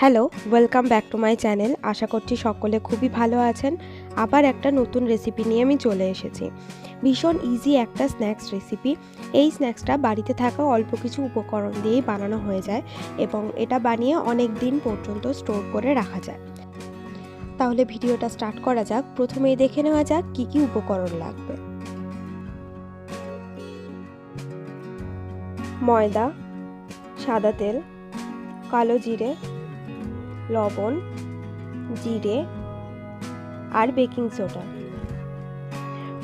Hello, welcome back to my channel. আশা করছি সকলে খুবই ভালো আছেন। আবার একটা নতুন রেসিপি নিয়ে আমি চলে এসেছি। ভীষণ ইজি একটা স্ন্যাক্স রেসিপি। এই স্ন্যাক্সটা বাড়িতে থাকা অল্প কিছু উপকরণ দিয়েই বানানো হয়ে যায় এবং এটা বানিয়ে অনেক দিন পর্যন্ত স্টোর করে রাখা যায়। তাহলে ভিডিওটা স্টার্ট করা যাক। প্রথমেই দেখে নেওয়া যাক কী কী উপকরণ লাগবে। ময়দা, সাদা তেল, কালো জিরে, লবণ, জিরে আর বেকিং সোডা।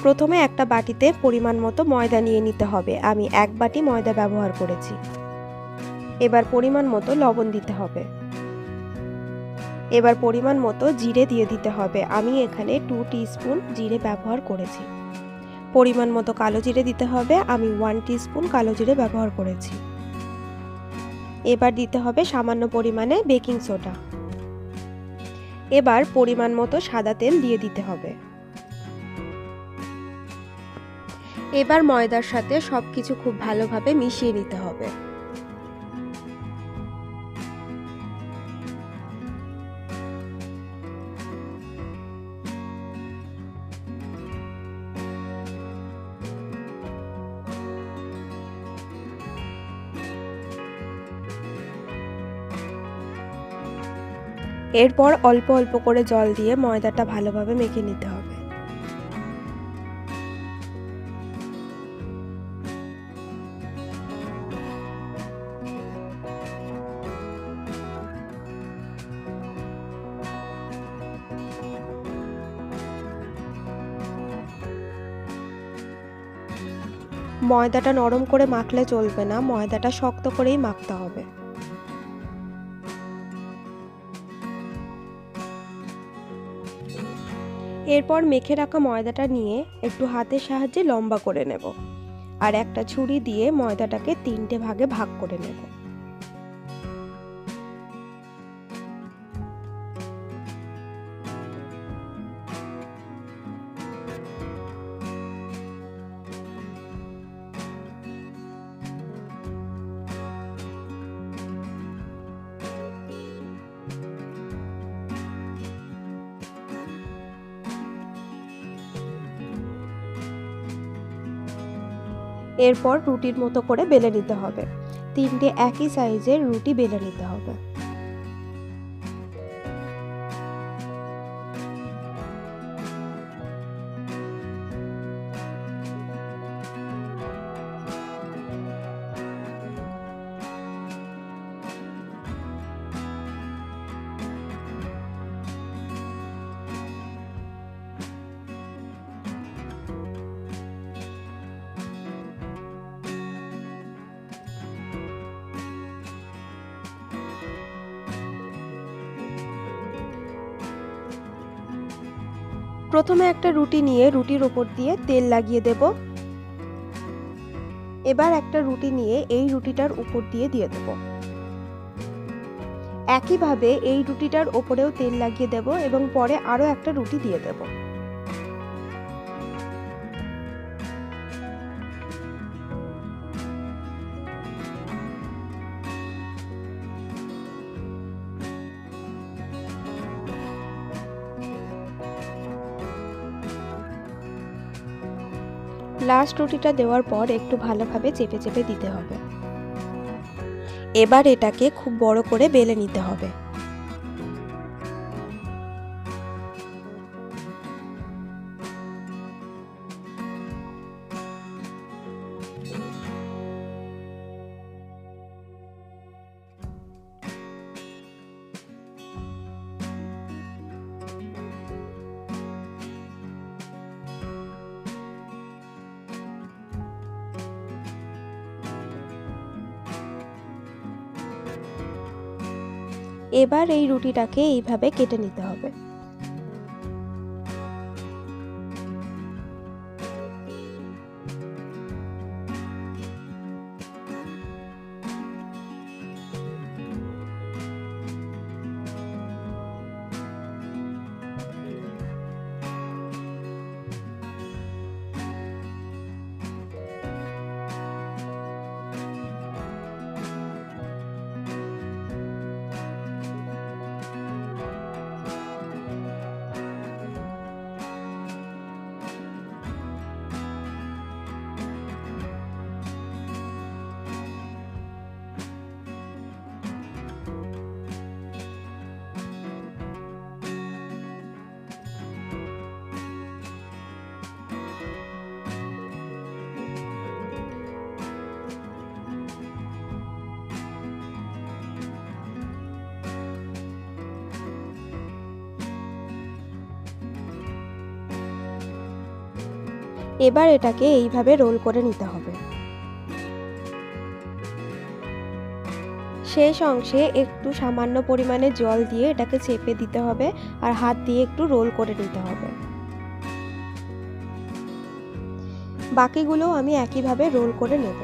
প্রথমে একটা বাটিতে পরিমাণ মতো ময়দা নিয়ে নিতে হবে। আমি 1 বাটি ময়দা ব্যবহার করেছি। এবার পরিমাণ মতো লবণ দিতে হবে। এবার পরিমাণ মতো জিরে দিয়ে দিতে হবে। আমি এখানে 2 টিস্পুন জিরে ব্যবহার করেছি। পরিমাণ মতো কালো জিরে দিতে হবে। আমি 1 টিস্পুন কালো জিরে ব্যবহার করেছি। এবার দিতে হবে সামান্য পরিমাণে বেকিং সোডা। এবার পরিমাণ মতো সাদা তেল দিয়ে দিতে হবে। এবার ময়দার সাথে সবকিছু খুব ভালোভাবে মিশিয়ে নিতে হবে। এরপর অল্প অল্প করে জল দিয়ে ময়দাটা ভালোভাবে মেখে নিতে হবে। ময়দাটা নরম করে মাখলে চলবে না, ময়দাটা শক্ত করেই মাখতে হবে। এরপর মেখে রাখা ময়দাটা নিয়ে একটু হাতের সাহায্যে লম্বা করে নেব আর একটা ছুরি দিয়ে ময়দাটাকে 3টে ভাগে ভাগ করে নেব। এরপর রুটির মতো করে বেলে নিতে হবে। 3টে একই সাইজের রুটি বেলে নিতে হবে। প্রথমে একটা রুটি নিয়ে রুটির ওপর দিয়ে তেল লাগিয়ে দেব। এবার একটা রুটি নিয়ে এই রুটিটার উপর দিয়ে দেব। একইভাবে এই রুটিটার ওপরেও তেল লাগিয়ে দেব এবং পরে আরও একটা রুটি দিয়ে দেব। লাস্ট রুটিটা দেওয়ার পর একটু ভালোভাবে চেপে চেপে দিতে হবে। এবার এটাকে খুব বড় করে বেলে নিতে হবে। এবার এই রুটিটাকে এইভাবে কেটে নিতে হবে। এবার এটাকে এইভাবে রোল করে নিতে হবে। শেষ অংশে একটু সামান্য পরিমাণে জল দিয়ে এটাকে চেপে দিতে হবে আর হাত দিয়ে একটু রোল করে নিতে হবে। বাকিগুলো আমি একইভাবে রোল করে নেব।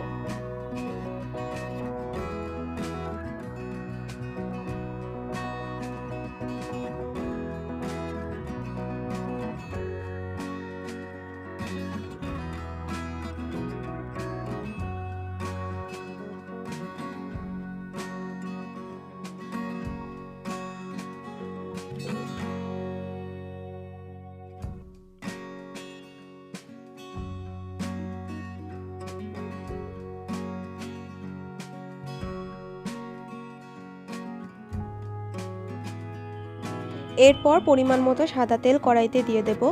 এরপর পরিমাণ মতো সাদা তেল কড়াইতে দিয়ে দেব।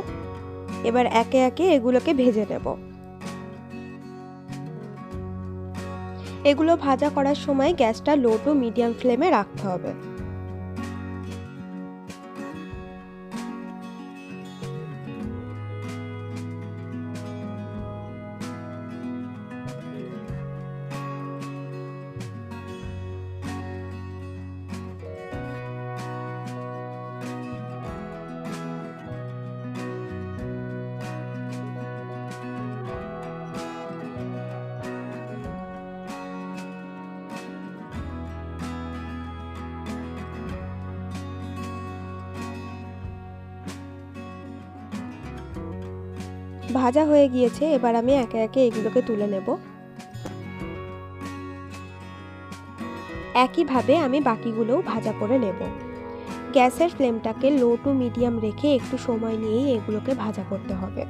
এবার একে একে এগুলোকে ভেজে নেব। এগুলো ভাজা করার সময় গ্যাসটা লো টু মিডিয়াম ফ্লেমে রাখতে হবে। ভাজা হয়ে গিয়েছে, এবার আমি একে একে এগুলোকে তুলে নেব। একইভাবে আমি বাকিগুলোও ভাজা করে নেব। গ্যাসের ফ্লেমটাকে লো টু মিডিয়াম রেখে একটু সময় নিয়েই এগুলোকে ভাজা করতে হবে।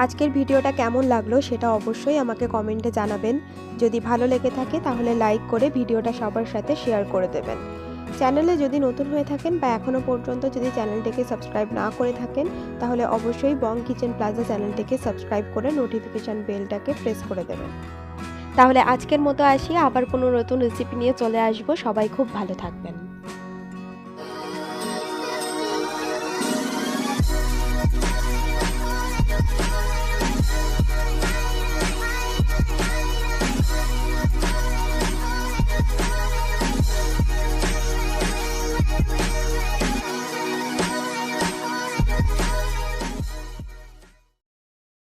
আজকের ভিডিওটা কেমন লাগলো সেটা অবশ্যই আমাকে কমেন্টে জানাবেন। যদি ভালো লেগে থাকে তাহলে লাইক করে ভিডিওটা সবার সাথে শেয়ার করে দেবেন। চ্যানেলে যদি নতুন হয়ে থাকেন বা এখনও পর্যন্ত যদি চ্যানেলটিকে সাবস্ক্রাইব না করে থাকেন তাহলে অবশ্যই বং কিচেন প্লাজা চ্যানেলটিকে সাবস্ক্রাইব করে নোটিফিকেশান বেলটাকে প্রেস করে দেবেন। তাহলে আজকের মতো আসি, আবার কোনো নতুন রেসিপি নিয়ে চলে আসবো। সবাই খুব ভালো থাকবেন।